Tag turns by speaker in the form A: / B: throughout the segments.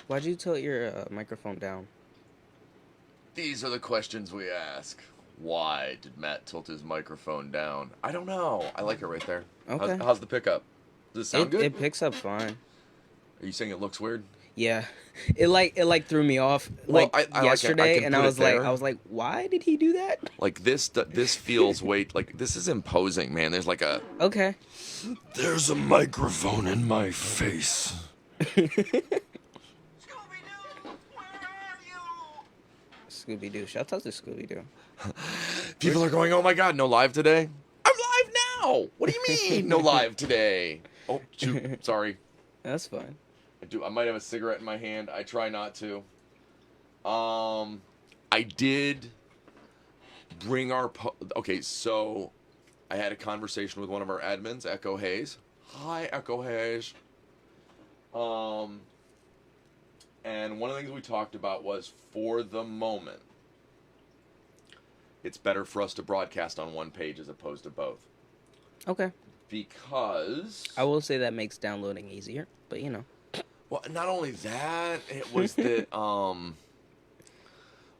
A: Why'd you tilt your microphone down?
B: These are the questions we ask. Why did Matt tilt his microphone down? I don't know. I like it right there.
A: Okay.
B: How's the pickup? Does it sound good?
A: It picks up fine.
B: Are you saying it looks weird?
A: Yeah, it threw me off
B: Well,
A: like
B: I
A: yesterday,
B: can
A: and
B: put it there.
A: I was like, why did he do that?
B: Like this feels like this is imposing, man. There's like a
A: Okay.
B: there's a microphone in my face.
A: Scooby Doo. Shout out to Scooby Doo.
B: People are going, oh my god, no live today? I'm live now! What do you mean, no live today? Oh, shoot, sorry.
A: That's fine.
B: I might have a cigarette in my hand. I try not to. I did bring our... Okay, so I had a conversation with one of our admins, Echo Hayes. Hi, Echo Hayes. And one of the things we talked about was, for the moment, it's better for us to broadcast on one page as opposed to both.
A: Okay.
B: Because...
A: I will say that makes downloading easier, but you know.
B: Well, not only that, it was that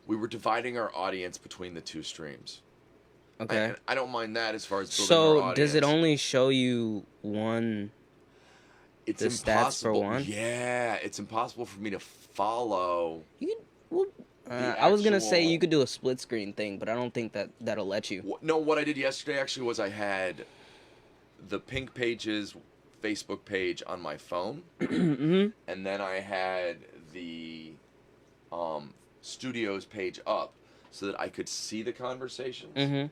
B: we were dividing our audience between the two streams.
A: Okay.
B: I don't mind that as far as building our audience.
A: So, does it only show you one...
B: It's
A: the
B: impossible.
A: stats for one?
B: Yeah, it's impossible for me to follow.
A: You can, well, I was gonna say you could do a split screen thing, but I don't think that'll let you.
B: No, what I did yesterday actually was I had the Pink Pages Facebook page on my phone,
A: Mm-hmm.
B: and then I had the Studios page up so that I could see the conversations.
A: Mm-hmm.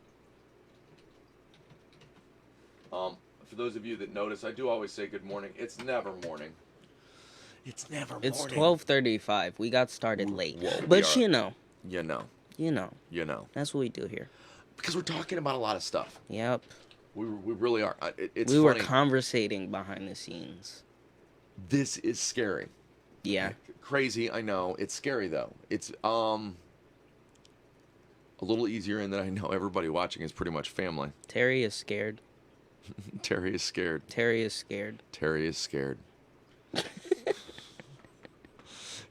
B: For those of you that notice, I do always say good morning. It's never morning. It's never morning.
A: It's 12:35. We got started late,
B: Well,
A: but
B: you
A: know,
B: know.
A: that's what we do here.
B: Because we're talking about a lot of stuff.
A: Yep.
B: We really are. It's
A: we
B: funny.
A: were conversating behind the scenes.
B: This is scary.
A: Yeah.
B: Crazy, I know. It's scary though. It's a little easier in that I know everybody watching is pretty much family.
A: Terry is scared.
B: Terry is scared.
A: Terry is scared.
B: Terry is scared.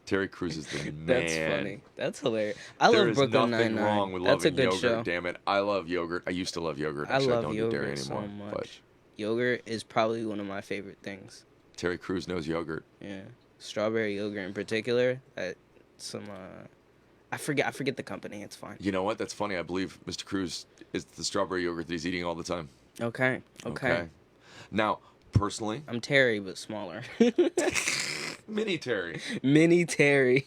B: Terry Crews is the man.
A: That's funny. That's hilarious. I love Brooklyn Nine-Nine.
B: There's nothing wrong with
A: That's a
B: loving
A: good
B: yogurt,
A: show.
B: damn it. I love yogurt. I used to love yogurt.
A: I
B: Actually,
A: love
B: I don't
A: yogurt
B: do dairy anymore.
A: so much.
B: But
A: Yogurt is probably one of my favorite things.
B: Terry Crews knows yogurt.
A: Yeah. Strawberry yogurt in particular. I forget the company. It's fine.
B: You know what? That's funny. I believe Mr. Crews is the strawberry yogurt that he's eating all the time.
A: Okay.
B: Now, personally,
A: I'm Terry, but smaller.
B: Mini Terry.
A: Mini Terry.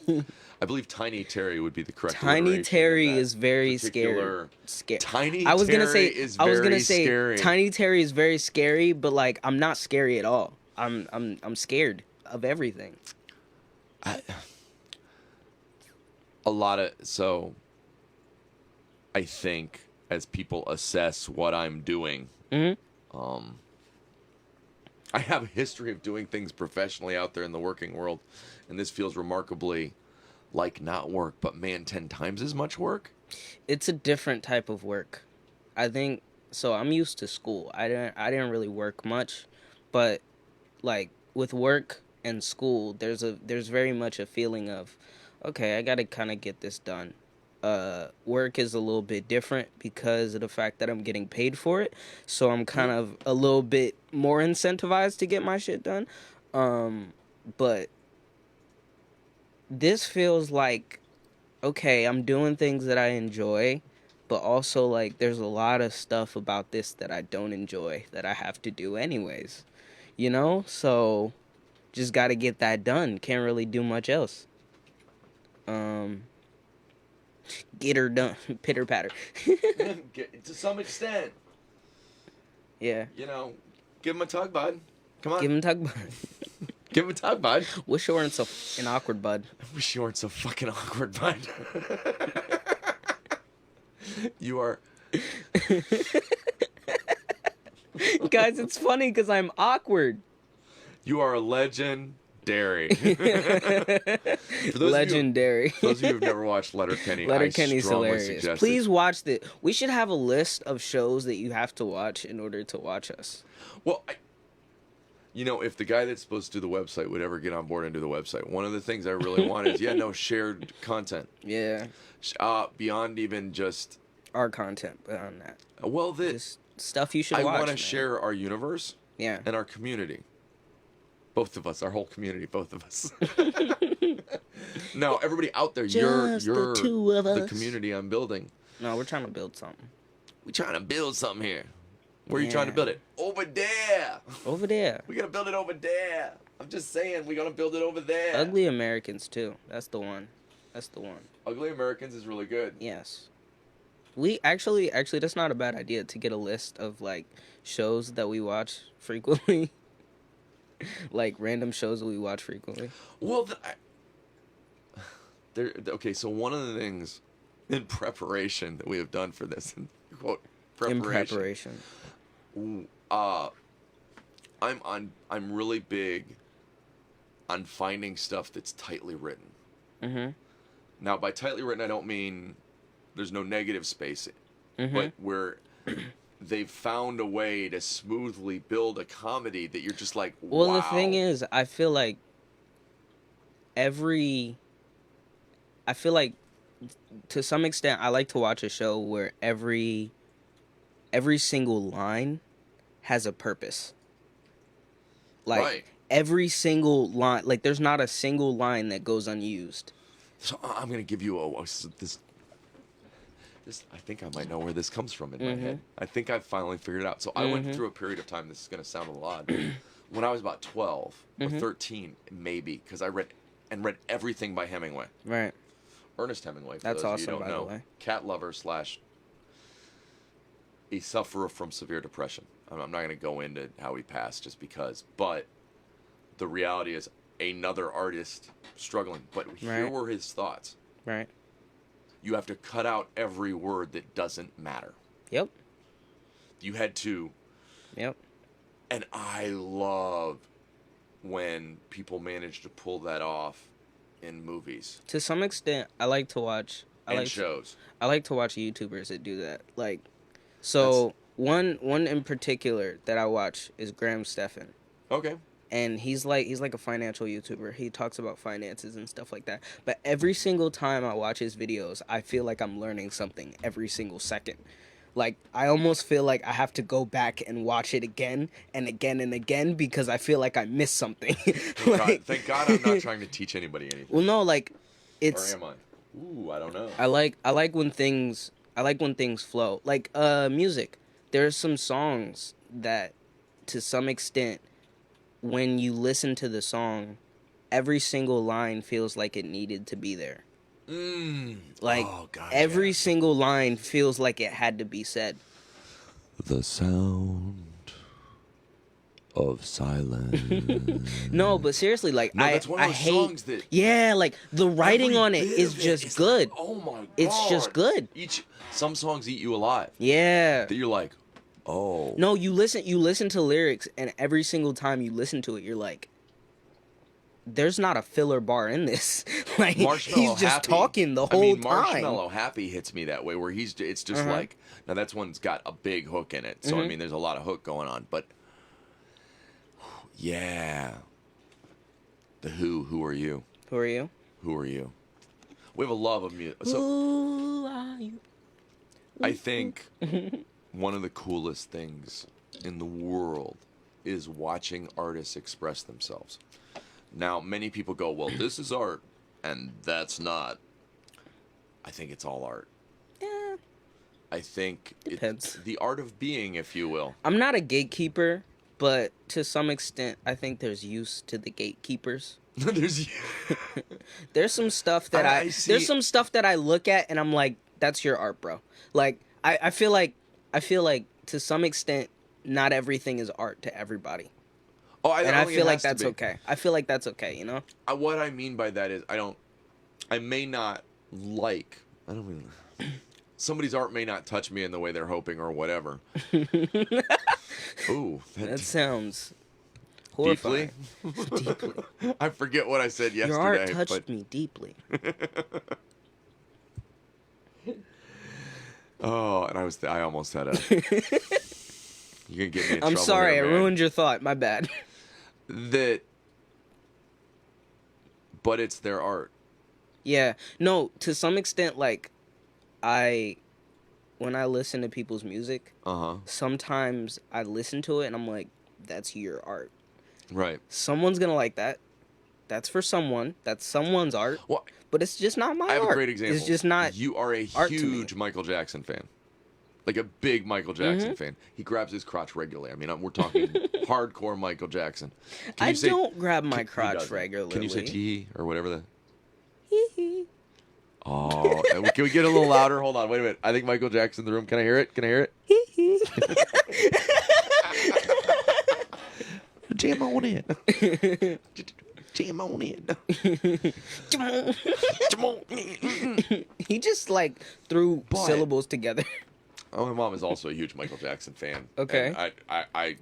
B: I believe Tiny Terry would be the correct
A: Tiny Terry is very scary.
B: Tiny
A: I was gonna
B: Terry
A: say,
B: is
A: I was
B: very
A: gonna say,
B: scary.
A: Tiny Terry is very scary, but like I'm not scary at all. I'm scared of everything.
B: I think as people assess what I'm doing, I have a history of doing things professionally out there in the working world, and this feels remarkably like not work, but man, 10 times as much work.
A: It's a different type of work. I think so. I'm used to school. I didn't really work much, but like with work and school, there's very much a feeling of, okay, I got to kind of get this done. Work is a little bit different because of the fact that I'm getting paid for it. So I'm kind of a little bit more incentivized to get my shit done. But this feels like, okay, I'm doing things that I enjoy, but also like there's a lot of stuff about this that I don't enjoy that I have to do anyways. You know? So just got to get that done. Can't really do much else. Get her done. Pitter patter.
B: To some extent.
A: Yeah.
B: You know, give him a tug, bud. Come on.
A: Give him a tug, bud.
B: Give him a tug, bud.
A: Wish you weren't so an awkward, bud.
B: I wish you weren't so fucking awkward, bud. You are...
A: Guys, it's funny because I'm awkward.
B: You are a legendary.
A: Legendary.
B: For those of you who've never watched Letterkenny,
A: Letterkenny's hilarious.
B: Suggest
A: Please watch the. We should have a list of shows that you have to watch in order to watch us.
B: Well, if the guy that's supposed to do the website would ever get on board and do the website, one of the things I really want is, shared content.
A: Yeah.
B: Beyond even just...
A: Our content, but on that.
B: Well,
A: Just stuff you should
B: I
A: watch,
B: want to
A: man.
B: share our universe
A: Yeah.
B: and our community. Both of us, our whole community, both of us. No, everybody out there, you're
A: the two of
B: the
A: us.
B: community I'm building.
A: No, we're trying to build something.
B: We're trying to build something here. Where are you
A: Yeah.
B: trying to build it? Over there.
A: Over there.
B: We're going to build it over there. I'm just saying, we're going to build it over there.
A: Ugly Americans, too. That's the one.
B: Ugly Americans is really good.
A: Yes. We actually, that's not a bad idea to get a list of, like, shows that we watch frequently. Like, random shows that we watch frequently.
B: Well, okay, so one of the things in preparation that we have done for this, quote, preparation. I'm really big on finding stuff that's tightly written.
A: Mm-hmm.
B: Now, by tightly written, I don't mean there's no negative spacing, but where they've found a way to smoothly build a comedy that you're just like, wow.
A: Well, the thing is, I feel like to some extent, I like to watch a show where every single line has a purpose. Like,
B: right.
A: Every single line, like, there's not a single line that goes unused.
B: So I'm going to give you this. I think I might know where this comes from in my head. I think I've finally figured it out. So I went through a period of time, this is going to sound a lot, when I was about 12 or 13, maybe, because I read everything by Hemingway.
A: Right.
B: Ernest Hemingway, for
A: That's
B: those of you who
A: awesome,
B: don't
A: by
B: know.
A: the way.
B: Cat lover / a sufferer from severe depression. I'm not going to go into how he passed just because, but the reality is another artist struggling. But here were his thoughts.
A: Right.
B: You have to cut out every word that doesn't matter.
A: Yep.
B: You had to.
A: Yep.
B: And I love when people manage to pull that off in movies.
A: To some extent, I like to watch...
B: shows.
A: I like to watch YouTubers that do that. Like, so one in particular that I watch is Graham Stephan.
B: Okay.
A: And he's like a financial YouTuber. He talks about finances and stuff like that. But every single time I watch his videos, I feel like I'm learning something every single second. Like, I almost feel like I have to go back and watch it again and again and again because I feel like I missed something.
B: Thank God I'm not trying to teach anybody anything.
A: Well, no, like, it's...
B: Or am I? Ooh, I don't know.
A: I like when things flow. Like, music. There's some songs that, to some extent, when you listen to the song, every single line feels like it needed to be there. Like, every single line feels like it had to be said.
B: The sound of silence.
A: No, but seriously, like,
B: that's one of
A: I
B: those
A: hate...
B: songs that
A: Yeah, like, the writing
B: every
A: on it
B: bit
A: is
B: of
A: just good.
B: Like, oh my God.
A: It's just good.
B: Some songs eat you alive.
A: Yeah.
B: That you're like, oh.
A: No, you listen to lyrics, and every single time you listen to it, you're like, there's not a filler bar in this. Like, he's just
B: Happy.
A: talking the whole time.
B: Marshmallow Happy hits me that way, where it's just like, now that's one's got a big hook in it. So, I mean, there's a lot of hook going on. But, yeah. The Who are you?
A: Who are you?
B: Who are you? We have a love of music. So,
A: who are you?
B: I think one of the coolest things in the world is watching artists express themselves. Now, many people go, well, this is art, and that's not. I think it's all art.
A: Yeah.
B: I think
A: Depends.
B: It's the art of being, if you will.
A: I'm not a gatekeeper, but to some extent, I think there's use to the gatekeepers. There's some stuff that there's some stuff that I look at and I'm like, that's your art, bro. Like, I feel like to some extent, not everything is art to everybody.
B: Oh,
A: I feel like that's okay. I feel like that's okay, you know?
B: What I mean by that is I may not like, I don't mean, somebody's art may not touch me in the way they're hoping or whatever. Ooh.
A: That sounds horrifying.
B: Deeply? I forget what I said yesterday.
A: Your art touched me deeply.
B: Oh, and I almost had a... You can get me in trouble.
A: I'm sorry,
B: here,
A: I
B: man.
A: ruined your thought. My bad.
B: that, but it's their art.
A: Yeah. No, to some extent, like, I, when I listen to people's music,
B: Uh-huh.
A: sometimes I listen to it and I'm like, that's your art.
B: Right.
A: Someone's gonna like that. That's for someone. That's someone's art.
B: Well,
A: But it's just not
B: I
A: my
B: have a
A: art.
B: great example.
A: It's just not
B: You are a
A: art to me.
B: huge Michael Jackson fan. Like a big Michael Jackson fan. He grabs his crotch regularly. I mean, we're talking hardcore Michael Jackson. Can
A: I
B: you say
A: don't grab my
B: he
A: crotch
B: doesn't.
A: regularly.
B: Can you say tee or whatever the
A: Hee
B: Oh, can we get a little louder? Hold on, wait a minute. I think Michael Jackson's in the room. Can I hear it? Can I hear it?
A: hee.
B: Jam on in. Jam on in. Jam on in.
A: He just like threw
B: But-
A: syllables together.
B: Oh, my mom is also a huge Michael Jackson fan.
A: Okay.
B: And I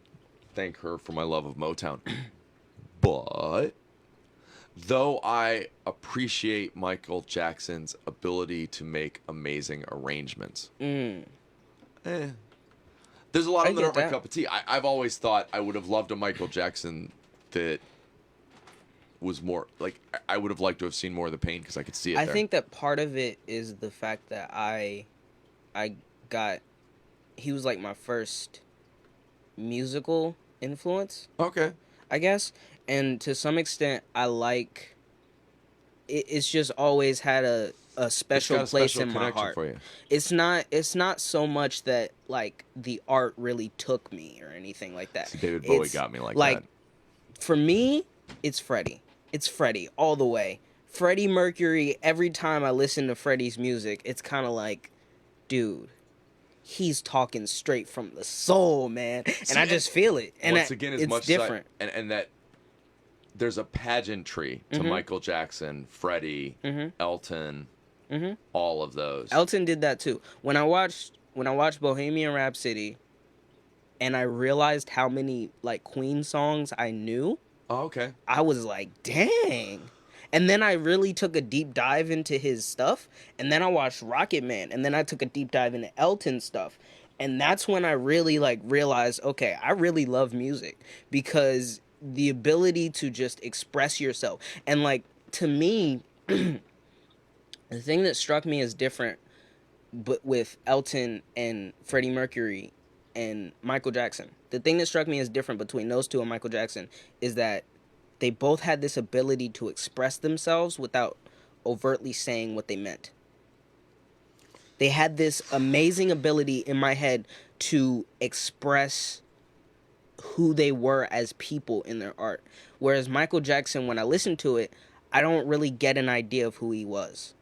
B: thank her for my love of Motown. But though I appreciate Michael Jackson's ability to make amazing arrangements, there's a lot
A: I
B: of them that
A: get
B: aren't my
A: that.
B: cup of tea. I've always thought I would have loved a Michael Jackson that was more like I would have liked to have seen more of the pain because I could see it.
A: I
B: there.
A: think that part of it is the fact that I got, he was like my first musical influence,
B: Okay.
A: I guess. And to some extent, I like, it's just always had a special
B: It's got a
A: place
B: special
A: in my
B: connection
A: heart.
B: for you.
A: It's not so much that like the art really took me or anything like that.
B: See, David Bowie
A: It's,
B: got me like
A: like
B: that.
A: for me, it's Freddie. It's Freddie all the way. Freddie Mercury, every time I listen to Freddie's music, it's kind of like, dude, he's talking straight from the soul, man. And I just feel it. And
B: Once again, as
A: it's
B: much
A: different.
B: as and that there's a pageantry to Michael Jackson, Freddie, Elton, all of those.
A: Elton did that too. When I watched Bohemian Rhapsody and I realized how many like Queen songs I knew,
B: Oh, okay.
A: I was like, dang. And then I really took a deep dive into his stuff. And then I watched Rocket Man. And then I took a deep dive into Elton stuff. And that's when I really like realized, okay, I really love music. Because the ability to just express yourself. And like, to me, the thing that struck me as different but with Elton and Freddie Mercury and Michael Jackson, the thing that struck me as different between those two and Michael Jackson is that they both had this ability to express themselves without overtly saying what they meant. They had this amazing ability in my head to express who they were as people in their art. Whereas Michael Jackson, when I listen to it, I don't really get an idea of who he was.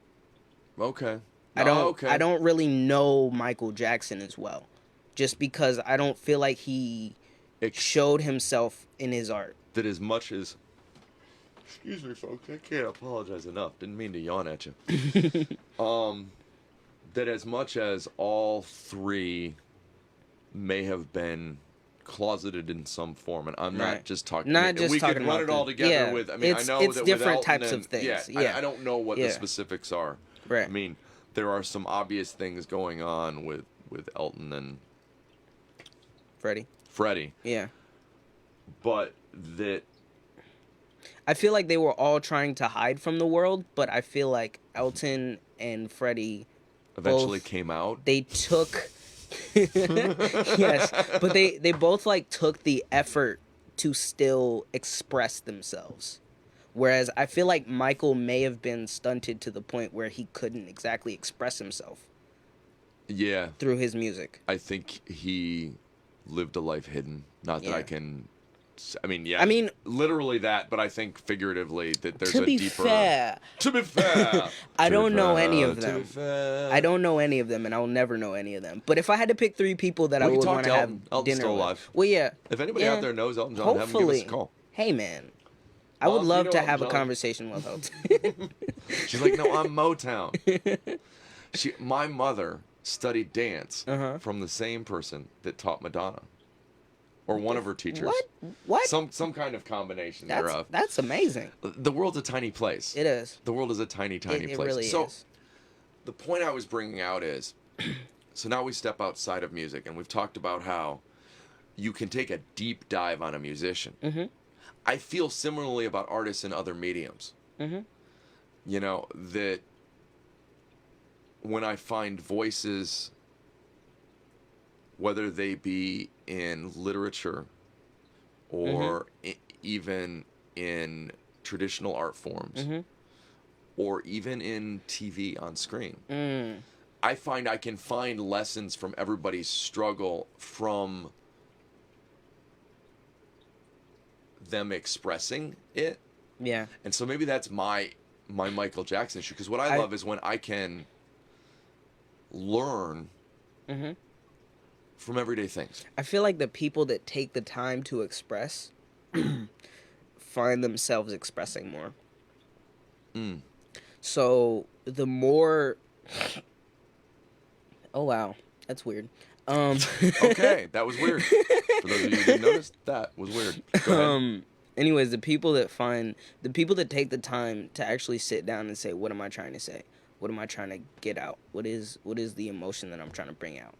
B: Okay.
A: I
B: Okay.
A: don't really know Michael Jackson as well. Just because I don't feel like he showed himself in his art.
B: That as much as excuse me, folks, I can't apologize enough. Didn't mean to yawn at you. That as much as all three may have been closeted in some form, and I'm not
A: Right.
B: just talking.
A: Not just
B: we
A: talking
B: could run
A: about
B: it all
A: the-
B: together
A: yeah,
B: with. I mean,
A: it's-
B: I know
A: it's
B: that
A: different
B: with Elton
A: types of
B: and-
A: things,
B: Yeah,
A: yeah.
B: I don't know what
A: Yeah.
B: the specifics are.
A: Right.
B: I mean, there are some obvious things going on with Elton and Freddie,
A: Yeah.
B: but that
A: I feel like they were all trying to hide from the world, but I feel like Elton and Freddie
B: eventually
A: both-
B: came out.
A: they took yes, but they both like took the effort to still express themselves. Whereas I feel like Michael may have been stunted to the point where he couldn't exactly express himself
B: Yeah,
A: through his music.
B: I think he lived a life hidden. Not that
A: Yeah.
B: I can. I mean, yeah.
A: I mean-
B: literally that, but I think figuratively that there's
A: To
B: a
A: be
B: deeper.
A: fair,
B: To be fair,
A: I
B: To be
A: don't know
B: fair,
A: any of
B: to
A: them.
B: be fair.
A: I don't know any of them, and I'll never know any of them. But if I had to pick three people that
B: We
A: I
B: can
A: would
B: talk
A: want
B: to
A: to have
B: Elton. Elton's
A: dinner
B: still
A: with,
B: alive.
A: well, yeah.
B: If anybody
A: Yeah.
B: out there knows Elton John, have him give us a
A: Hopefully,
B: call.
A: hey man, I would
B: Mom,
A: love
B: you
A: to
B: know
A: have a
B: Elton John?
A: conversation with Elton.
B: She's like, no, I'm Motown. My mother studied dance
A: Uh-huh.
B: from the same person that taught Madonna, or one of her teachers.
A: What? What?
B: Some kind of combination thereof.
A: That's amazing.
B: The world's a tiny place.
A: It is.
B: The world is a tiny, tiny
A: It
B: place.
A: really
B: so
A: is.
B: the point I was bringing out is, so now we step outside of music, and we've talked about how you can take a deep dive on a musician.
A: Mm-hmm.
B: I feel similarly about artists in other mediums.
A: Mhm.
B: You know, that when I find voices, whether they be in literature
A: Mhm.
B: or even in traditional art forms
A: Mhm.
B: or even in TV on screen,
A: Mm.
B: I find I can find lessons from everybody's struggle from them expressing it.
A: Yeah.
B: And so maybe that's my Michael Jackson issue, because what I
A: I.
B: love is when I can learn
A: Mhm.
B: from everyday things.
A: I feel like the people that take the time to express find themselves expressing more.
B: Mm.
A: So the more, oh wow, that's weird. Um,
B: Okay, that was weird. For those of you who didn't notice, that was weird. Go ahead.
A: um, anyways, the people that take the time to actually sit down and say, what am I trying to say? What am I trying to get out? What is the emotion that I'm trying to bring out?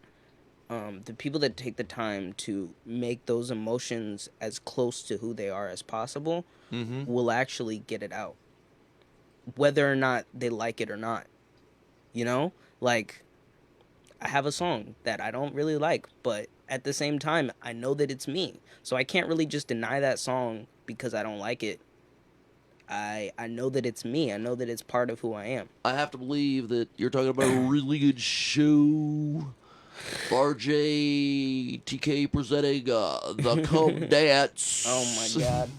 A: The people that take the time to make those emotions as close to who they are as possible
B: Mm-hmm.
A: will actually get it out, whether or not they like it or not. You know, like I have a song that I don't really like, but at the same time, I know that it's me. So I can't really just deny that song because I don't like it. I know that it's me. I know that it's part of who I am.
B: I have to believe that you're talking about a really good show. RJTK presenting the Come
A: Oh my
B: Dance.
A: god.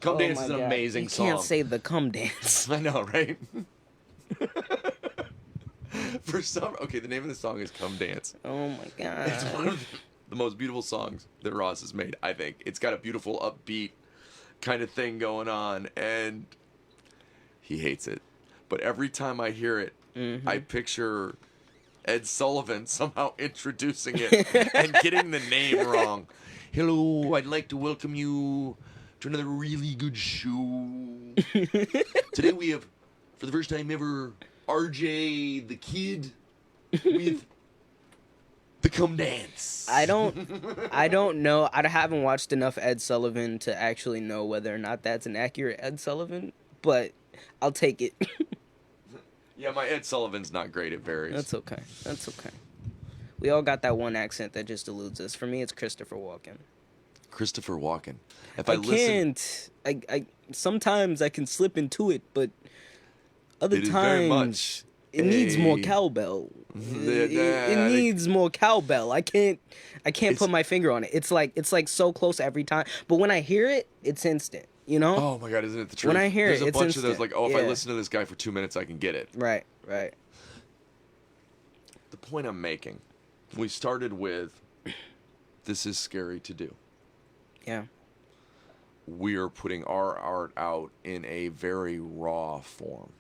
B: Come
A: Oh
B: Dance
A: my
B: is an
A: god. You
B: amazing
A: can't
B: song.
A: say the come dance.
B: I know, right? For some, okay, the name of the song is "Come Dance."
A: Oh my
B: It's one
A: god.
B: of the most beautiful songs that Ross has made. I think it's got a beautiful, upbeat kind of thing going on, and he hates it. But every time I hear it, I
A: Mhm.
B: picture Ed Sullivan somehow introducing it and getting the name wrong. Hello, I'd like to welcome you to another really good show. Today we have, for the first time ever, RJ the Kid with the Come
A: I
B: Dance.
A: don't I don't know. I haven't watched enough Ed Sullivan to actually know whether or not that's an accurate Ed Sullivan, but I'll take it.
B: Yeah, my Ed Sullivan's not great. It varies.
A: That's okay. That's okay. We all got that one accent that just eludes us. For me, it's Christopher Walken.
B: Christopher Walken. If I
A: I
B: listen,
A: can't. I sometimes I can slip into it, but other
B: it is very much
A: times it needs more
B: a.
A: cowbell. It
B: I think
A: needs more cowbell. I can't
B: it's.
A: put my finger on it. It's like so close every time. But when I hear it, it's instant. You know?
B: Oh my God, isn't it the
A: When I
B: truth?
A: hear
B: There's
A: it,
B: a
A: it's
B: bunch of those
A: instant.
B: like, oh, if I
A: Yeah.
B: listen to this guy for 2 minutes, I can get it.
A: Right. Right.
B: The point I'm making, we started with, this is scary to do.
A: Yeah.
B: We are putting our art out in a very raw form.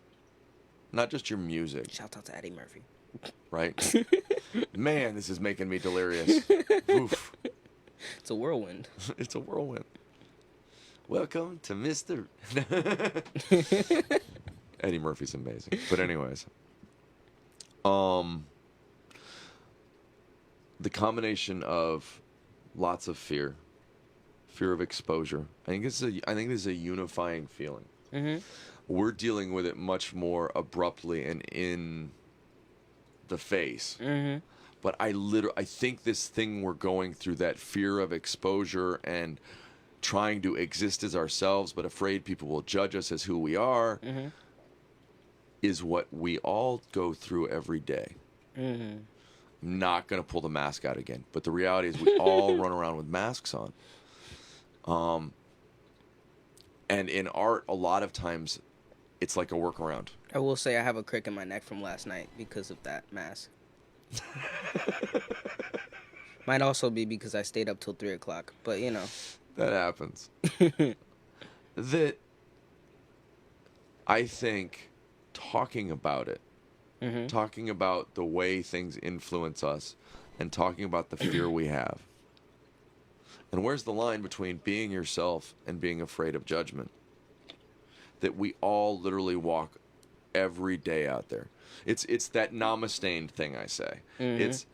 B: Not just your music,
A: Shout out to Eddie Murphy.
B: right? Man, this is making me delirious. Oof.
A: It's a whirlwind.
B: It's a whirlwind. Welcome to Mr. Eddie Murphy's amazing. But anyways, um the combination of lots of fear of exposure. I think this is a unifying feeling.
A: Mhm.
B: We're dealing with it much more abruptly and in the face.
A: Mhm.
B: But I think this thing we're going through, that fear of exposure and trying to exist as ourselves but afraid people will judge us as who we are,
A: Mhm.
B: is what we all go through every day.
A: Mhm.
B: I'm not going to pull the mask out again, but the reality is we all run around with masks on. And in art, a lot of times it's like a workaround.
A: I will say I have a crick in my neck from last night because of that mask. Might also be because I stayed up till 3 o'clock, but you know.
B: That happens. That I think talking about it,
A: Mhm.
B: talking about the way things influence us, and talking about the fear we have. And where's the line between being yourself and being afraid of judgment? That we all literally walk every day out there. It's that namaste thing I say.
A: Mhm.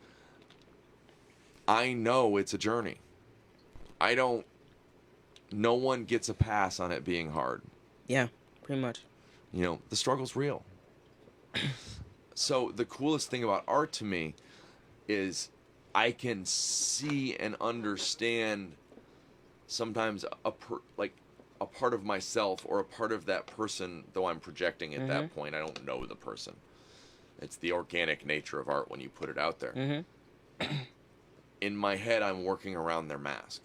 B: I know it's a journey. I don't no one gets a pass on it being hard.
A: Yeah, pretty much.
B: You know, the struggle's real. So the coolest thing about art to me is I can see and understand sometimes like a part of myself or a part of that person, though I'm projecting at that point. I don't know the person. It's the organic nature of art when you put it out there. In my head, I'm working around their mask.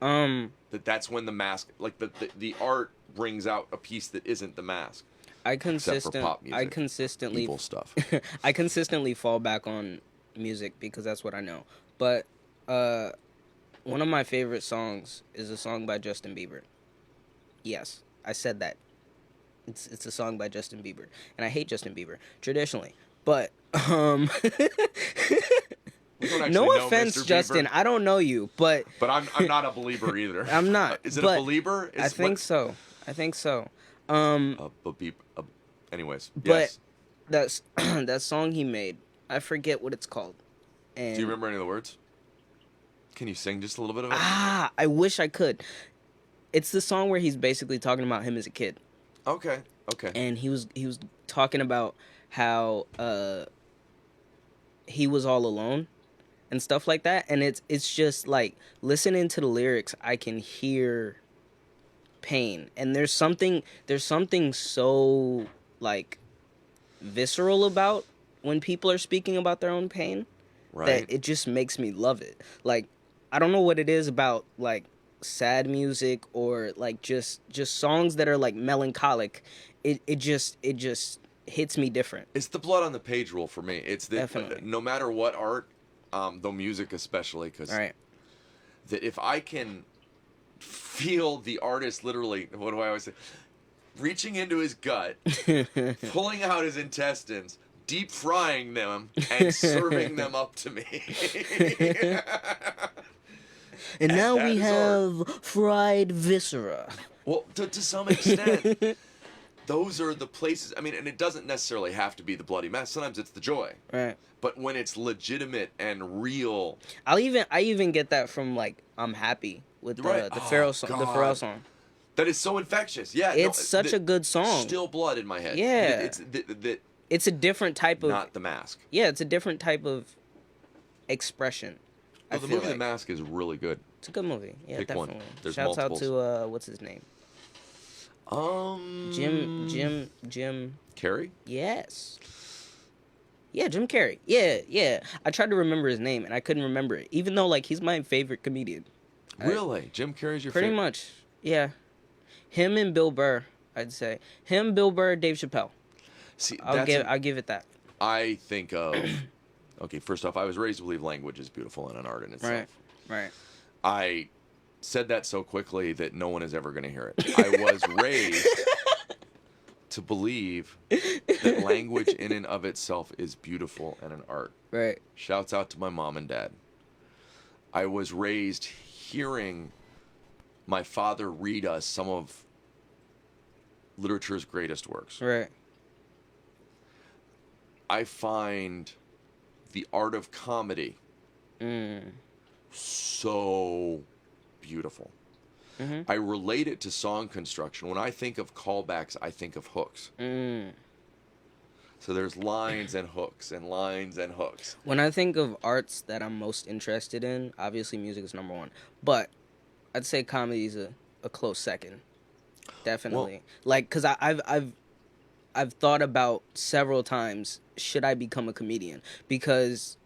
B: That's when the mask, like the art brings out a piece that isn't the mask. Except for pop music,
A: I consistently
B: evil stuff.
A: I consistently fall back on music because that's what I know. But one of my favorite songs is a song by Justin Bieber. Yes, I said that. It's a song by Justin Bieber, and I hate Justin Bieber traditionally. But
B: We don't actually
A: no
B: know
A: offense,
B: Mr.
A: Justin.
B: Bieber,
A: I don't know you, but
B: I'm not a believer either.
A: I'm not.
B: Is it
A: but
B: a believer?
A: I think so. I think so.
B: Anyways,
A: But
B: yes.
A: that's that song he made. I forget what it's called. And
B: Do you remember any of the words? Can you sing just a little bit of it?
A: I wish I could. It's the song where he's basically talking about him as a kid.
B: Okay.
A: And he was talking about how he was all alone and stuff like that, and it's just like listening to the lyrics, I can hear pain, and there's something so like visceral about when people are speaking about their own pain,
B: Right.
A: that it just makes me love it. Like, I don't know what it is about like sad music or like just songs that are like melancholic. It just hits me different.
B: It's the blood on the page rule for me. It's that
A: Definitely.
B: no matter what art, though music especially, because
A: All right.
B: that if I can feel the artist literally, what do I always say? Reaching into his gut, pulling out his intestines, deep frying them, and serving them up to me.
A: And now
B: that
A: we
B: is
A: have fried viscera.
B: Well, to some extent, those are the places. I mean, and it doesn't necessarily have to be the bloody mess. Sometimes it's the joy.
A: Right.
B: But when it's legitimate and real,
A: I even get that from like I'm Happy with
B: Right.
A: the
B: Oh,
A: Pharrell song. The
B: God.
A: Pharrell song.
B: that is so infectious. Yeah,
A: It's such a good song.
B: Still blood in my head.
A: Yeah.
B: It's
A: It's a different type of
B: not The Mask.
A: Yeah, it's a different type of expression.
B: Well, the movie The Mask is really good.
A: It's a good movie. Yeah,
B: Pick one.
A: definitely.
B: There's
A: Shouts
B: multiples.
A: out to what's his name? Jim.
B: Carrey?
A: Yes. Yeah, Jim Carrey. Yeah. I tried to remember his name and I couldn't remember it, even though like he's my favorite comedian.
B: Really? Jim Carrey's your
A: Pretty
B: favorite?
A: much. Yeah. Him and Bill Burr, I'd say. Him, Bill Burr, Dave Chappelle.
B: See,
A: I'll give it that.
B: I think of. Okay, first off, I was raised to believe language is beautiful and an art in itself.
A: Right.
B: I said that so quickly that no one is ever going to hear it. I was raised to believe that language in and of itself is beautiful and an art.
A: Right.
B: Shouts out to my mom and dad. I was raised hearing my father read us some of literature's greatest works.
A: Right.
B: I find the art of comedy so beautiful. I relate it to song construction. When I think of callbacks, I think of hooks. So there's lines and hooks and lines and hooks.
A: When I think of arts that I'm most interested in, obviously music is number one. But I'd say comedy is a close second. Definitely. Well, because I've thought about several times, should I become a comedian? Because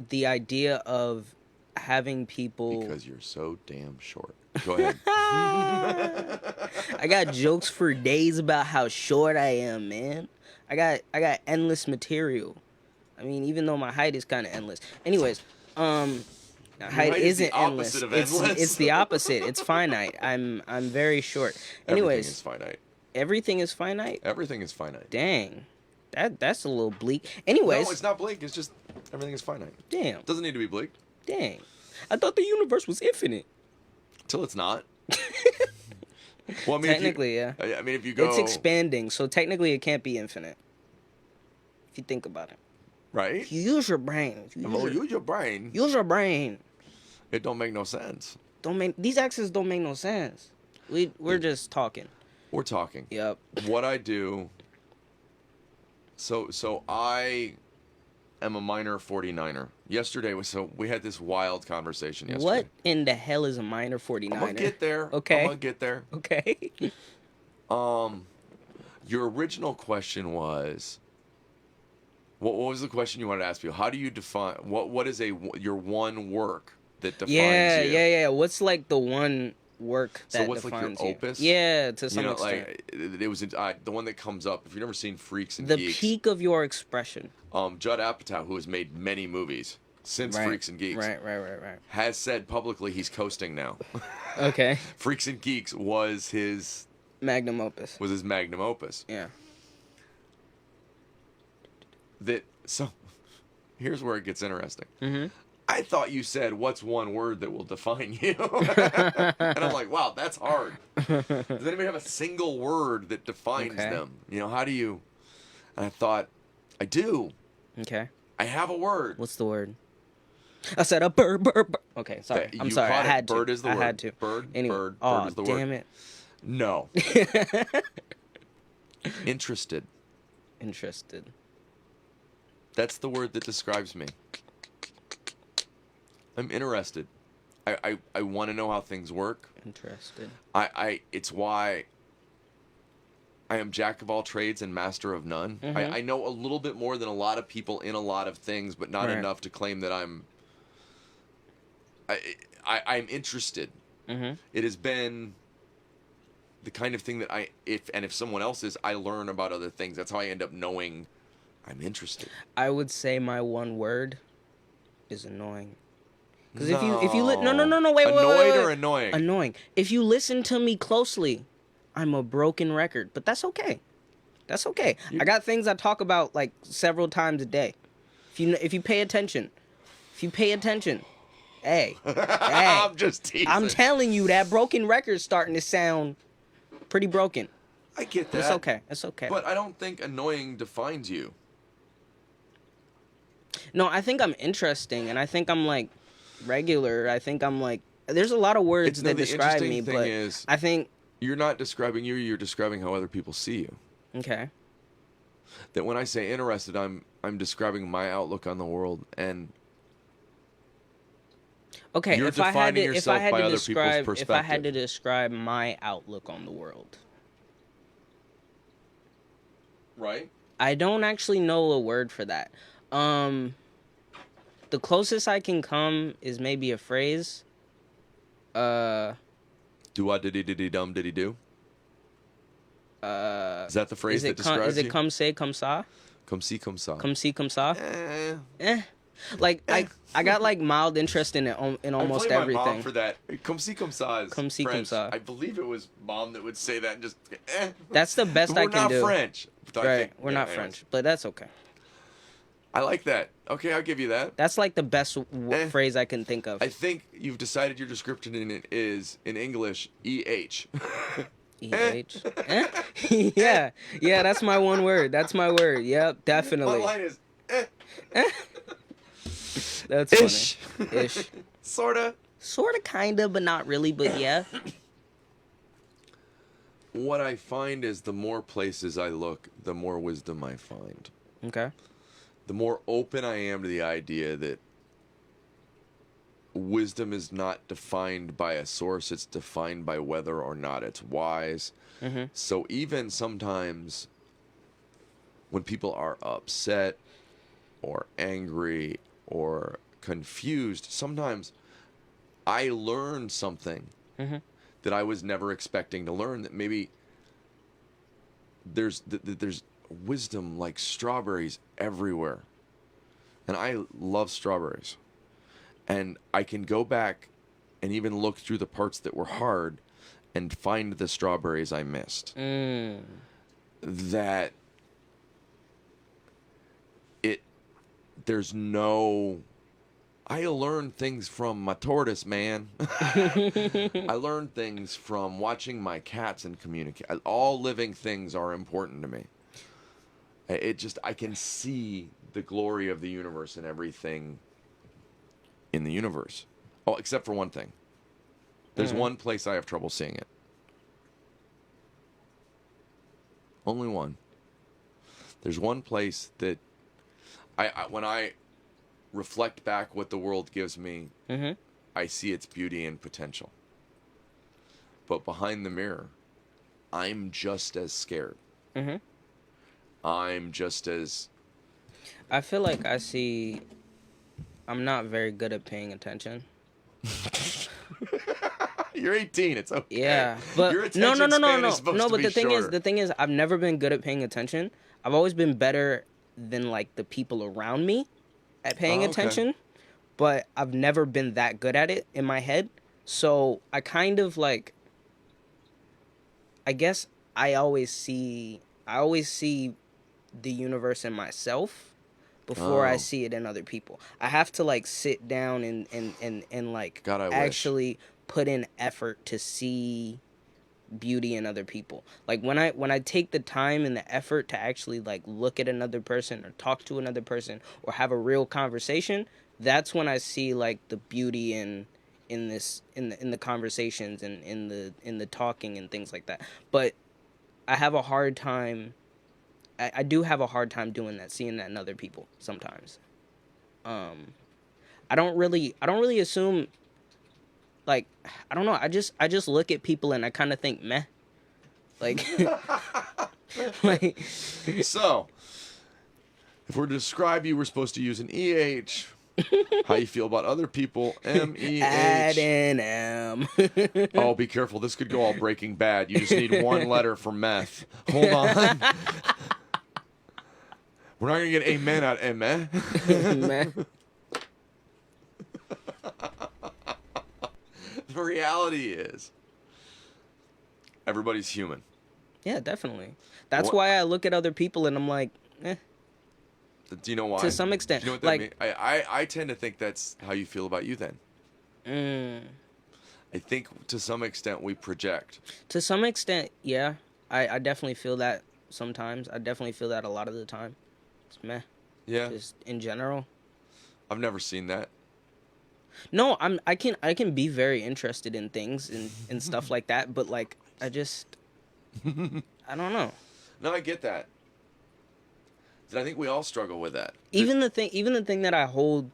A: the idea of having people...
B: Because you're so damn short. Go ahead.
A: I got jokes for days about how short I am, man. I got endless material. I mean, even though my height is kind of endless. Anyways, height isn't endless. It's the opposite. It's finite. I'm very short. Anyways,
B: everything is finite.
A: Everything is finite?
B: Everything is finite.
A: Dang. That's a little bleak. Anyways.
B: No, it's not bleak. It's just everything is finite.
A: Damn.
B: It doesn't need to be bleak.
A: Dang. I thought the universe was infinite.
B: Till it's not. Well, I mean,
A: technically, yeah.
B: I mean, if you go...
A: It's expanding, so technically it can't be infinite. If you think about it.
B: Right?
A: If you use your brain.
B: Use your brain.
A: Use your brain.
B: It don't make no sense.
A: these accents don't make no sense. We're just talking.
B: We're talking.
A: Yep.
B: What I do. So I am a minor 49er. Yesterday was so we had this wild conversation
A: What
B: yesterday.
A: in the hell is a minor
B: I'm gonna
A: 49er?
B: get there. I'm
A: Okay.
B: gonna get there.
A: Okay.
B: Um, your original question was, what was the question you wanted to ask me? How do you define what is your one work that defines
A: Yeah,
B: you?
A: yeah, yeah. What's like the one work
B: So
A: that
B: what's like your
A: defines you?
B: opus?
A: Yeah, to
B: You
A: some
B: know,
A: extent.
B: like it was the one that comes up. If you've never seen Freaks and
A: The
B: Geeks,
A: peak of your expression.
B: Judd Apatow, who has made many movies since
A: Right.
B: Freaks and Geeks,
A: Right.
B: has said publicly he's coasting now.
A: Okay.
B: Freaks and Geeks
A: Magnum opus.
B: was his magnum opus.
A: Yeah.
B: So here's where it gets interesting.
A: Mm-hmm.
B: I thought you said, what's one word that will define you? And I'm like, wow, that's hard. Does anybody have a single word that defines
A: Okay.
B: them? You know, how do you? And I thought, I do.
A: Okay.
B: I have a word.
A: What's the word? I said a bird. Okay, sorry. I'm
B: You
A: sorry. I
B: caught it.
A: had to.
B: Bird is the
A: I
B: word.
A: had to.
B: Bird,
A: Anyway.
B: bird
A: Oh,
B: is the
A: damn
B: word.
A: it.
B: No. Interested.
A: Interested.
B: That's the word that describes me. I'm interested. I want to know how things work.
A: Interested.
B: It's why I am jack of all trades and master of none.
A: Mm-hmm.
B: I know a little bit more than a lot of people in a lot of things, but not
A: Right.
B: enough to claim that I'm interested.
A: Mm-hmm.
B: It has been the kind of thing that if someone else is, I learn about other things. That's how I end up knowing I'm interested.
A: I would say my one word is annoying. Because
B: No.
A: if you no wait
B: Annoyed or annoying?
A: Annoying. If you listen to me closely, I'm a broken record, but that's okay. That's okay. I got things I talk about like several times a day. If you pay attention, hey,
B: I'm just teasing.
A: I'm telling you that broken record's starting to sound pretty broken.
B: I get that.
A: It's okay. It's okay.
B: But I don't think annoying defines you.
A: No, I think I'm interesting, and I think I'm like regular. I think I'm like. There's a lot of words that describe me, but I think
B: you're not describing you. You're describing how other people see you.
A: okay.
B: That when I say interested, I'm describing my outlook on the world, and
A: okay.
B: You're
A: If I had
B: defining
A: to, if I
B: yourself
A: had
B: by
A: to
B: other people's
A: describe, if I
B: perspective.
A: had to describe my outlook on the world,
B: right?
A: I don't actually know a word for that. The closest I can come is maybe a phrase.
B: Do I diddy diddy dum diddy do? Is that the phrase that describes
A: is it
B: you?
A: come say come sa?
B: Come see, come saw.
A: Come see come sa?
B: Eh.
A: Like I got like mild interest in almost
B: I blame
A: everything.
B: my mom for that. Come see, come saw.
A: Come see, come saw.
B: I believe it was mom that would say that and just.
A: That's the best I can do.
B: We're not French.
A: Right, we're not French, but that's okay.
B: I like that. Okay, I'll give you that.
A: That's like the best phrase I can think of.
B: I think you've decided your description in it is in English EH.
A: EH. Yeah, that's my one word. That's my word. Yep, definitely.
B: My line is
A: That's
B: ish.
A: funny. Ish.
B: Sorta,
A: kinda, but not really. But yeah.
B: What I find is the more places I look, the more wisdom I find.
A: Okay.
B: The more open I am to the idea that wisdom is not defined by a source, it's defined by whether or not it's wise.
A: Mm-hmm.
B: So even sometimes when people are upset or angry or confused, sometimes I learn something
A: Mm-hmm.
B: that I was never expecting to learn, that maybe there's wisdom like strawberries everywhere. And I love strawberries. And I can go back and even look through the parts that were hard and find the strawberries I missed. That there's no... I learned things from my tortoise, man. I learned things from watching my cats and communicate. All living things are important to me. I can see the glory of the universe and everything in the universe. Oh, except for one thing. There's one place I have trouble seeing it. Only one. There's one place that when I reflect back what the world gives me, I see its beauty and potential. But behind the mirror, I'm just as scared. I'm just as...
A: I feel like I'm not very good at paying attention.
B: You're 18. It's okay.
A: Yeah, but
B: Your attention span is supposed to
A: but
B: be
A: the thing is, I've never been good at paying attention. I've always been better than like the people around me at paying attention, but I've never been that good at it in my head. So I kind of like, I guess I always see the universe in myself before I see it in other people. I have to like sit down and like
B: God, I
A: actually put in effort to see beauty in other people. Like when I take the time and the effort to actually like look at another person or talk to another person or have a real conversation, that's when I see like the beauty in the conversations and in the talking and things like that. But I have a hard time. I do have a hard time doing that, seeing that in other people sometimes. I don't really assume. Like, I don't know. I just look at people and I kind of think, meh. Like, like.
B: So, if we're to describe you, we're supposed to use an EH. How you feel about other people, MEH.
A: Add an M.
B: Oh, be careful. This could go all Breaking Bad. You just need one letter for meth. Hold on. We're not going to get amen out of meh.
A: Meh.
B: The reality is, everybody's human.
A: Yeah, definitely. That's why I look at other people and I'm like, eh.
B: Do you know why?
A: To some extent.
B: Do you know what that
A: like,
B: means? I tend to think that's how you feel about you then. I think to some extent we project.
A: To some extent, yeah. I definitely feel that sometimes. I definitely feel that a lot of the time. It's meh.
B: Yeah.
A: Just in general.
B: I've never seen that.
A: No, I can be very interested in things and stuff like that, but like I don't know.
B: No, I get that. I think we all struggle with that.
A: Even the thing that I hold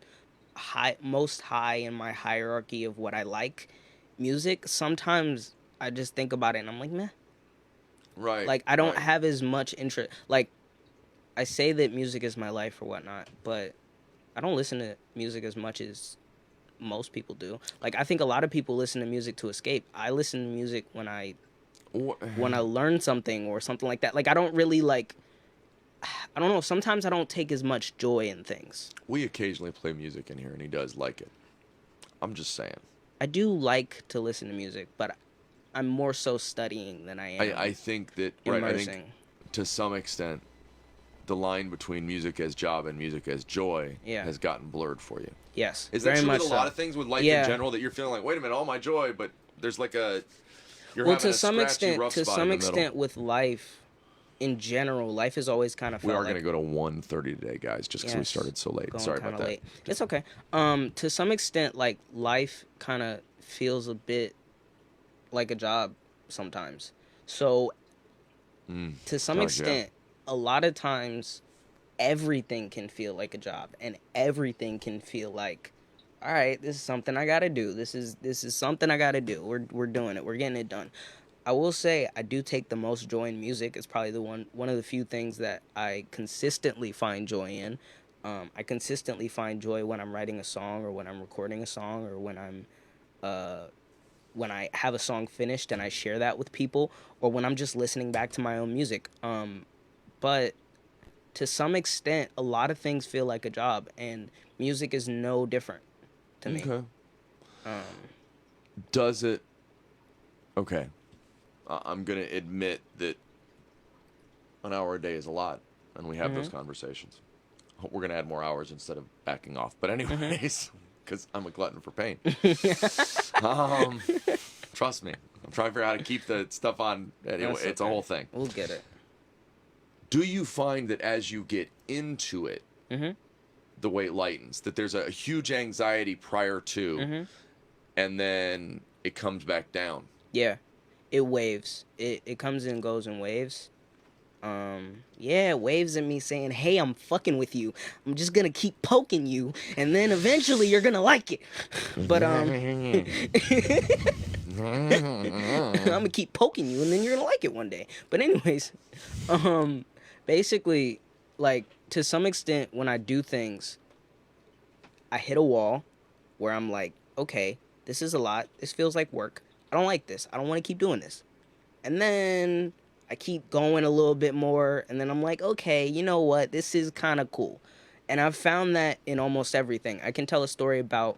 A: most high in my hierarchy of what I like, music, sometimes I just think about it and I'm like, meh.
B: Right.
A: Like I don't have as much interest. Like I say that music is my life or whatnot, but I don't listen to music as much as most people do. Like I think a lot of people listen to music to escape. I listen to music when I learn something or something like that. Like I don't really like, I don't know, sometimes I don't take as much joy in things.
B: We occasionally play music in here and he does like it. I'm just saying.
A: I do like to listen to music, but I'm more so studying than I am
B: I think that
A: immersing.
B: Right, I think to some extent the line between music as job and music as joy has gotten blurred for you.
A: Yes.
B: Is that true with a lot of things with life in general, that you're feeling like, wait a minute, all my joy, but there's like a
A: to some extent with life in general, life has always kind of felt
B: we are going to go to 1:30 today, guys, just because we started so late. Sorry about that.
A: Late. It's okay. To some extent, like life kind of feels a bit like a job sometimes. So to some extent, a lot of times everything can feel like a job and everything can feel like, all right, this is something I got to do. This is something I got to do. We're doing it. We're getting it done. I will say I do take the most joy in music. It's probably one of the few things that I consistently find joy in. I consistently find joy when I'm writing a song or when I'm recording a song or when I have a song finished and I share that with people or when I'm just listening back to my own music. But to some extent, a lot of things feel like a job, and music is no different to me.
B: Okay. Does it... Okay. I'm going to admit that an hour a day is a lot, and we have those conversations. We're going to add more hours instead of backing off. But anyways, because I'm a glutton for pain. Trust me. I'm trying to figure out how to keep the stuff on. Anyway, it's a whole thing.
A: We'll get it.
B: Do you find that as you get into it, the weight lightens? That there's a huge anxiety prior to, and then it comes back down.
A: Yeah, it waves. It comes and goes in waves. Yeah, waves at me saying, "Hey, I'm fucking with you. I'm just gonna keep poking you, and then eventually you're gonna like it." But I'm gonna keep poking you, and then you're gonna like it one day. But anyways, um, basically, like to some extent, when I do things, I hit a wall where I'm like, okay, this is a lot. This feels like work. I don't like this. I don't want to keep doing this. And then I keep going a little bit more, and then I'm like, okay, you know what? This is kind of cool. And I've found that in almost everything. I can tell a story about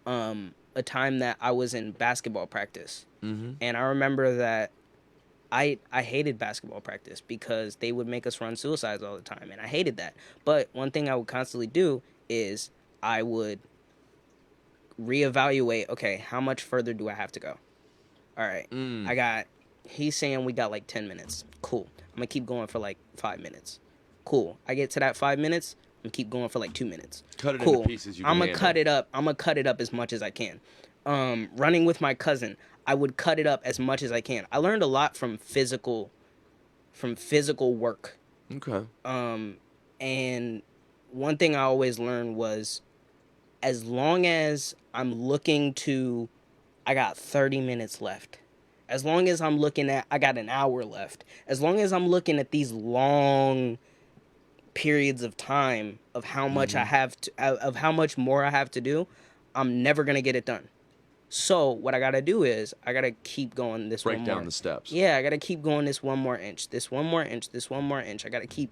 A: a time that I was in basketball practice.
B: Mm-hmm.
A: And I remember that I hated basketball practice because they would make us run suicides all the time, and I hated that. But one thing I would constantly do is I would reevaluate, okay, how much further do I have to go? All right. I got he's saying we got like 10 minutes. Cool. I'm going to keep going for like 5 minutes. Cool. I get to that 5 minutes, I'm going to keep going for like 2 minutes.
B: Cut it into
A: Cool.
B: pieces you
A: I'm
B: can
A: going to cut it up. I'm going to cut it up as much as I can. Running with my cousin, I would cut it up as much as I can. I learned a lot from physical work.
B: Okay.
A: And one thing I always learned was, as long as I'm looking to, I got 30 minutes left. As long as I'm looking at, I got an hour left. As long as I'm looking at these long periods of time of how much I have to, of how much more I have to do, I'm never gonna get it done. So what I gotta do is I gotta keep going this
B: Break
A: one
B: down
A: more.
B: the steps.
A: Yeah, I gotta keep going this one more inch, this one more inch, this one more inch. I gotta keep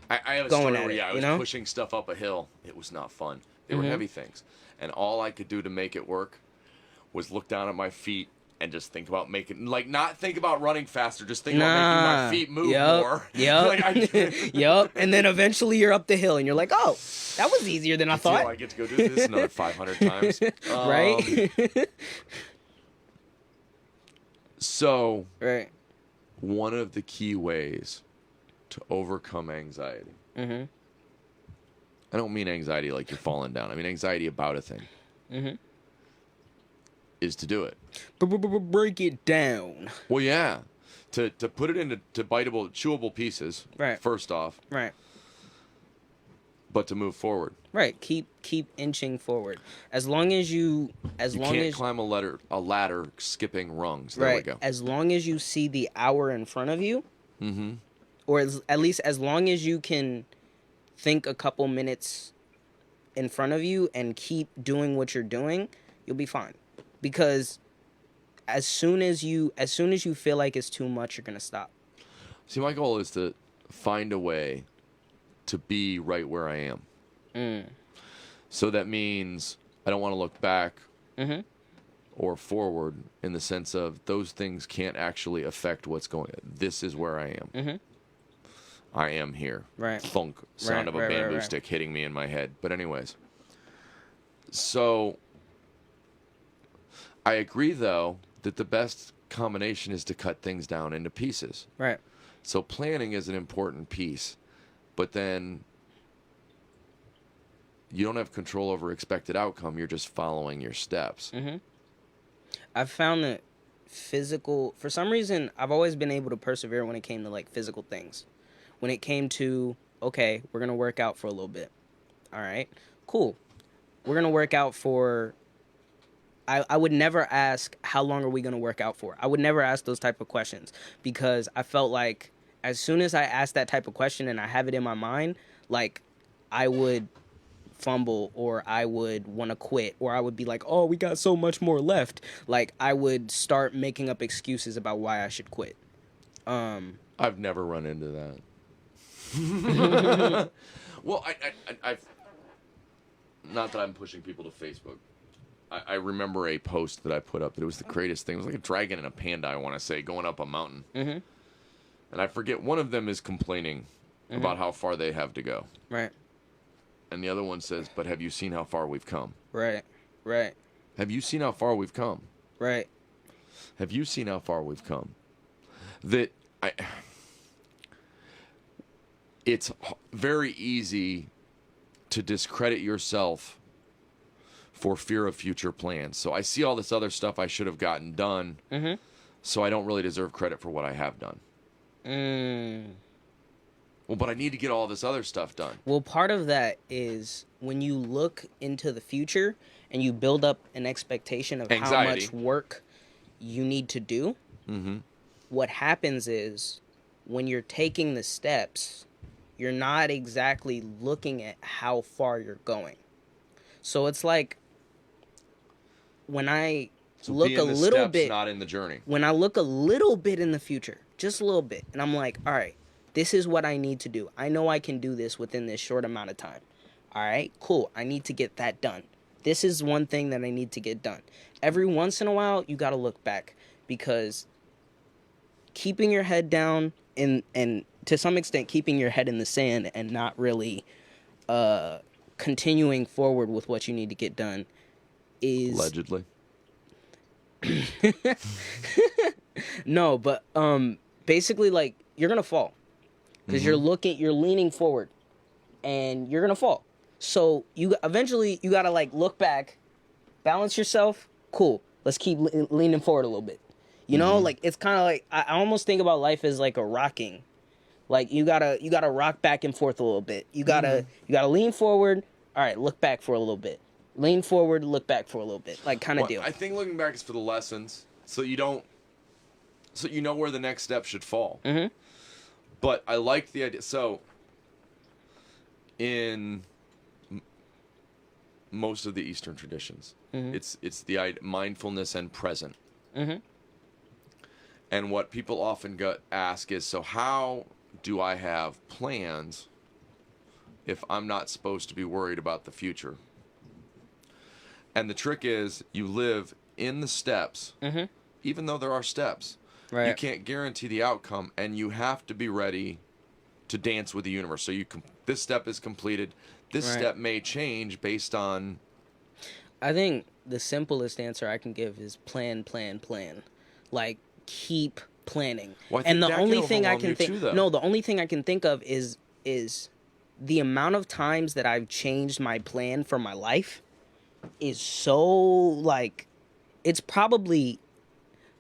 B: I have a
A: going
B: story
A: at
B: where
A: it,
B: I
A: you
B: was
A: know?
B: pushing stuff up a hill. It was not fun. They were heavy things. And all I could do to make it work was look down at my feet and just think about making, like, not think about running faster, just think about making my feet move more.
A: Yep. Yep. And then eventually you're up the hill and you're like, oh, that was easier than I thought.
B: I get to go do this another 500 times.
A: Right?
B: So,
A: Right.
B: one of the key ways to overcome anxiety.
A: Mm-hmm.
B: I don't mean anxiety like you're falling down. I mean anxiety about a thing.
A: Mm-hmm.
B: Is to do it.
A: Break it down.
B: Well, yeah. To put it into biteable, chewable pieces.
A: Right.
B: First off.
A: Right.
B: But to move forward.
A: Right. Keep inching forward. As long as you
B: can't climb a ladder skipping rungs. There
A: right.
B: we go.
A: As long as you see the hour in front of you.
B: Mm-hmm.
A: Or at least as long as you can think a couple minutes in front of you and keep doing what you're doing, you'll be fine. Because as soon as you feel like it's too much, you're gonna stop.
B: See, my goal is to find a way to be right where I am. So that means I don't want to look back or forward, in the sense of those things can't actually affect what's going on. This is where I am. I am here.
A: Right.
B: Thunk. Sound of a bamboo stick hitting me in my head. But anyways. So I agree, though, that the best combination is to cut things down into pieces.
A: Right.
B: So planning is an important piece, but then you don't have control over expected outcome. You're just following your steps.
A: I've found that for some reason, I've always been able to persevere when it came to like physical things. When it came to, okay, we're going to work out for a little bit. All right, cool. We're going to work out for, I would never ask, how long are we going to work out for? I would never ask those type of questions, because I felt like as soon as I asked that type of question and I have it in my mind, like I would fumble, or I would want to quit, or I would be like, oh, we got so much more left. Like I would start making up excuses about why I should quit.
B: I've never run into that. Well, I've not that I'm pushing people to Facebook. I remember a post that I put up that it was the greatest thing. It was like a dragon and a panda, I want to say, going up a mountain. And I forget, one of them is complaining about how far they have to go.
A: Right.
B: And the other one says, but have you seen how far we've come?
A: Right. Right.
B: Have you seen how far we've come?
A: Right.
B: Have you seen how far we've come? That it's very easy to discredit yourself for fear of future plans. So I see all this other stuff I should have gotten done, so I don't really deserve credit for what I have done. Well, but I need to get all this other stuff done.
A: Well, part of that is when you look into the future and you build up an expectation of how much work you need to do. What happens is when you're taking the steps, you're not exactly looking at how far you're going. So it's like when I look a little bit,
B: not in the journey.
A: When I look a little bit in the future, just a little bit, and I'm like, all right, this is what I need to do. I know I can do this within this short amount of time. All right, cool. I need to get that done. This is one thing that I need to get done. Every once in a while, you got to look back, because keeping your head down and to some extent keeping your head in the sand and not really continuing forward with what you need to get done is
B: allegedly.
A: No, but basically, like, you're gonna fall because you're leaning forward and you're gonna fall. So you eventually you gotta like look back, balance yourself. Cool, let's keep leaning forward a little bit. You know, like, it's kind of like, I almost think about life as like a rocking. Like, you gotta rock back and forth a little bit. You gotta lean forward. All right, look back for a little bit. Lean forward, look back for a little bit, like, kind of deal.
B: I think looking back is for the lessons, so you know where the next step should fall. But I liked the idea. So in most of the Eastern traditions, it's the mindfulness and present. And what people often ask is, so how do I have plans if I'm not supposed to be worried about the future? And the trick is, you live in the steps, even though there are steps. Right. You can't guarantee the outcome, and you have to be ready to dance with the universe. So this step is completed. This step may change based on...
A: I think the simplest answer I can give is plan. Like, keep planning.
B: Well, and the only thing I can
A: think... No, the only thing I can think of is the amount of times that I've changed my plan for my life is so, like, it's probably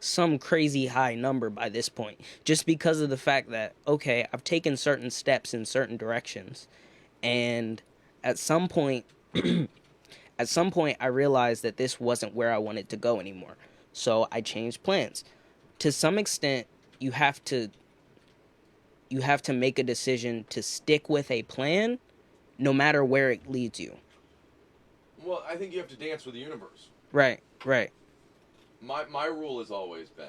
A: some crazy high number by this point, just because of the fact that, okay, I've taken certain steps in certain directions, and at some point I realized that this wasn't where I wanted to go anymore, so I changed plans. To some extent, you have to make a decision to stick with a plan no matter where it leads you.
B: Well, I think you have to dance with the universe.
A: Right.
B: My rule has always been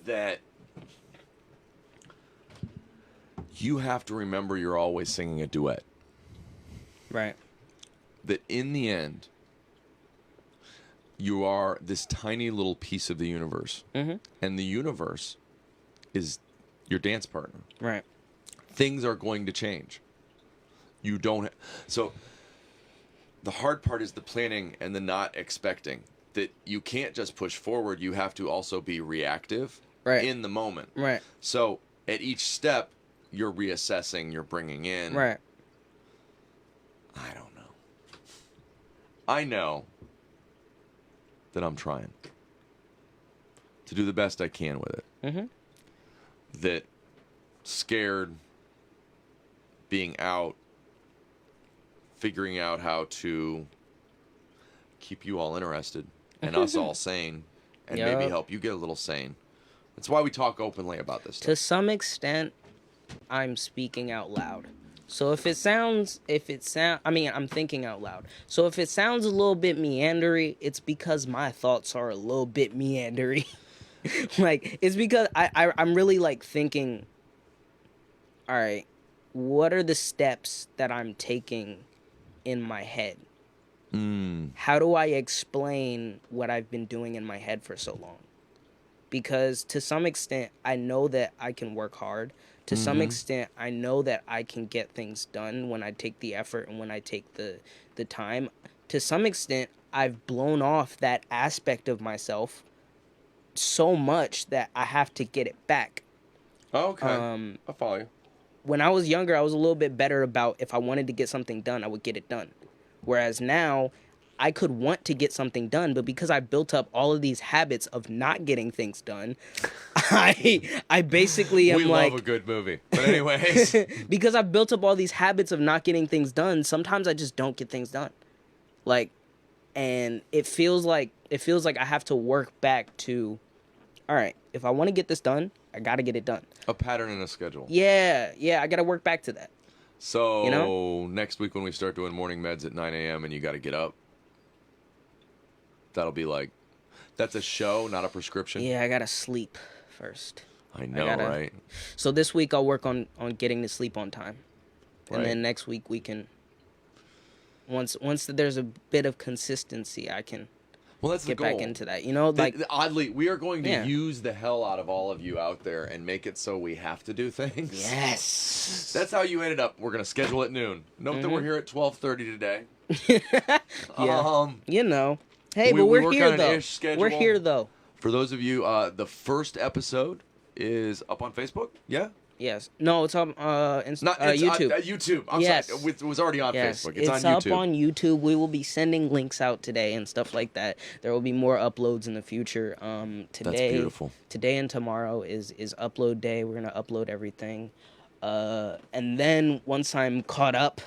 B: that you have to remember you're always singing a duet.
A: Right.
B: That in the end, you are this tiny little piece of the universe. And the universe is your dance partner.
A: Right.
B: Things are going to change. You don't... So the hard part is the planning and the not expecting. That you can't just push forward. You have to also be reactive in the moment.
A: Right.
B: So at each step, you're reassessing, you're bringing in.
A: Right.
B: I don't know. I know that I'm trying to do the best I can with it. That scared, being out, figuring out how to keep you all interested and us all sane, and maybe help you get a little sane. That's why we talk openly about this stuff.
A: To some extent, I'm speaking out loud. So if it sounds, I'm thinking out loud. So if it sounds a little bit meandery, it's because my thoughts are a little bit meandery. Like, it's because I'm really, like, thinking, all right, what are the steps that I'm taking in my head? How do I explain what I've been doing in my head for so long? Because to some extent, I know that I can work hard. To some extent, I know that I can get things done when I take the effort and when I take the time. To some extent, I've blown off that aspect of myself so much that I have to get it back.
B: Okay. I follow you.
A: When I was younger, I was a little bit better about, if I wanted to get something done, I would get it done. Whereas now, I could want to get something done, but because I built up all of these habits of not getting things done, I basically
B: We
A: am
B: love
A: like,
B: a good movie. But anyways,
A: because I've built up all these habits of not getting things done, sometimes I just don't get things done. Like, and it feels like I have to work back to, all right, if I want to get this done, I got to get it done.
B: a pattern and a schedule.
A: Yeah, I got to work back to that.
B: So
A: You know?
B: next week when we start doing morning meds at 9 a.m. and you got to get up, that'll be like, that's a show, not a prescription.
A: Yeah, I got to sleep first.
B: I know, right?
A: So this week I'll work on getting to sleep on time. And
B: Right.
A: then next week we can, once there's a bit of consistency, I can
B: Well, that's
A: get
B: the goal.
A: back into that. You know, like,
B: Oddly, we are going to
A: Yeah.
B: use the hell out of all of you out there and make it so we have to do things.
A: yes.
B: That's how you ended up. We're going to schedule at noon. Note that we're here at 12:30 today.
A: Yeah. You know. Hey,
B: we
A: but we're
B: work
A: here
B: on an
A: though.
B: ish schedule.
A: We're here though.
B: For those of you, the first episode is up on Facebook. Yeah?
A: Yes. No, it's on
B: It's
A: YouTube.
B: YouTube. I'm
A: Yes.
B: sorry. It was already on
A: Yes,
B: Facebook. It's on
A: up
B: YouTube.
A: on YouTube. We will be sending links out today and stuff like that. There will be more uploads in the future. Today,
B: That's beautiful.
A: Today and tomorrow is upload day. We're gonna upload everything, and then once I'm caught up,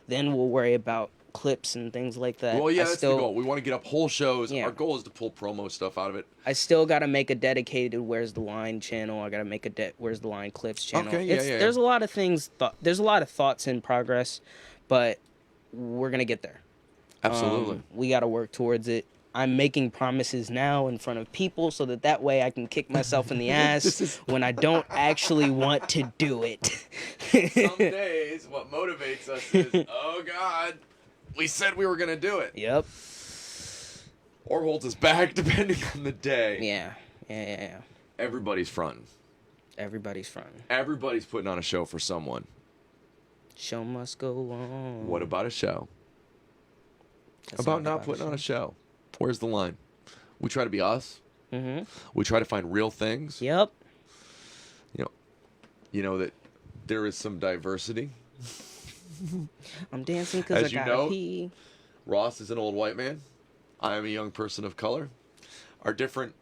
A: then we'll worry about clips and things like that.
B: Well, yeah,
A: I
B: that's
A: still,
B: the goal. We want to get up whole shows.
A: Yeah.
B: Our goal is to pull promo stuff out of it.
A: I still gotta make a dedicated Where's the Line channel. I gotta make a Where's the Line clips channel.
B: Okay, yeah.
A: There's a lot of things. There's a lot of thoughts in progress, but we're gonna get there.
B: Absolutely.
A: We got to work towards it. I'm making promises now in front of people so that way I can kick myself in the ass when I don't actually want to do it.
B: Some days, what motivates us is, oh, God, we said we were going to do it.
A: Yep.
B: Or holds us back, depending on the day.
A: Yeah.
B: Everybody's fronting.
A: Everybody's fronting.
B: Everybody's putting on a show for someone.
A: Show must go on.
B: What about a show? About not putting on a show. Where's the line? We try to be us.
A: Mm-hmm.
B: We try to find real things.
A: Yep.
B: You know that there is some diversity.
A: I'm dancing because I
B: As you
A: gotta
B: know,
A: pee.
B: Ross is an old white man. I am a young person of color. Are different.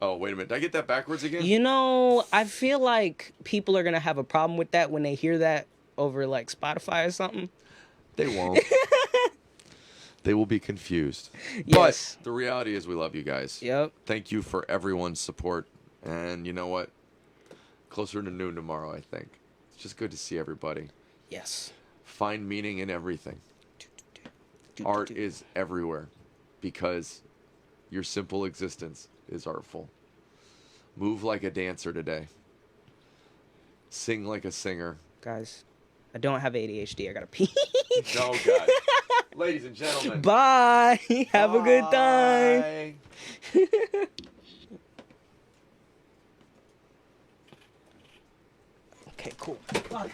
B: Oh, wait a minute. Did I get that backwards again?
A: You know, I feel like people are gonna have a problem with that when they hear that over like Spotify or something.
B: They won't. They will be confused.
A: Yes.
B: But the reality is we love you guys.
A: Yep.
B: Thank you for everyone's support. And you know what? Closer to noon tomorrow, I think. It's just good to see everybody.
A: Yes.
B: Find meaning in everything. Art is everywhere because your simple existence is artful. Move like a dancer today. Sing like a singer.
A: Guys, I don't have ADHD. I gotta pee.
B: Oh, God. Ladies and gentlemen.
A: Bye. Have a good time. Okay, cool. Bye.